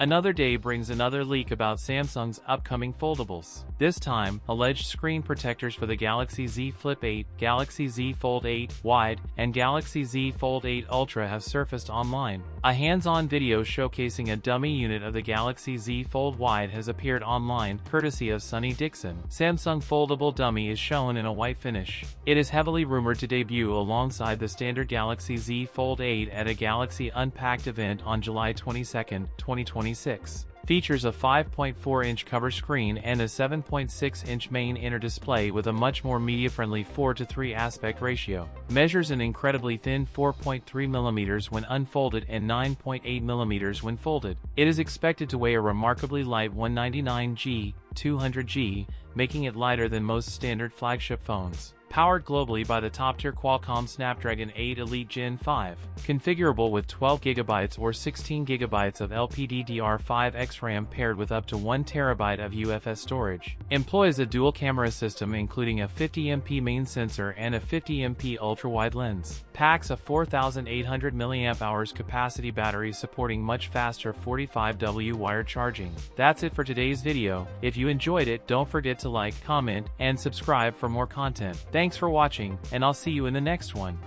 Another day brings another leak about Samsung's upcoming foldables. This time, alleged screen protectors for the Galaxy Z Flip 8, Galaxy Z Fold 8 Wide, and Galaxy Z Fold 8 Ultra have surfaced online. A hands-on video showcasing a dummy unit of the Galaxy Z Fold Wide has appeared online, courtesy of Sonny Dickson. Samsung foldable dummy is shown in a white finish. It is heavily rumored to debut alongside the standard Galaxy Z Fold 8 at a Galaxy Unpacked event on July 22, 2026. Features a 5.4-inch cover screen and a 7.6-inch main inner display with a much more media-friendly 4:3 aspect ratio. Measures an incredibly thin 4.3mm when unfolded and 9.8mm when folded. It is expected to weigh a remarkably light 199g, 200g, making it lighter than most standard flagship phones. Powered globally by the top-tier Qualcomm Snapdragon 8 Elite Gen 5. Configurable with 12GB or 16GB of LPDDR5X RAM paired with up to 1TB of UFS storage. Employs a dual-camera system including a 50MP main sensor and a 50MP ultra-wide lens. Packs a 4,800 mAh capacity battery supporting much faster 45W wired charging. That's it for today's video. If you enjoyed it, don't forget to like, comment, and subscribe for more content. Thanks for watching, and I'll see you in the next one.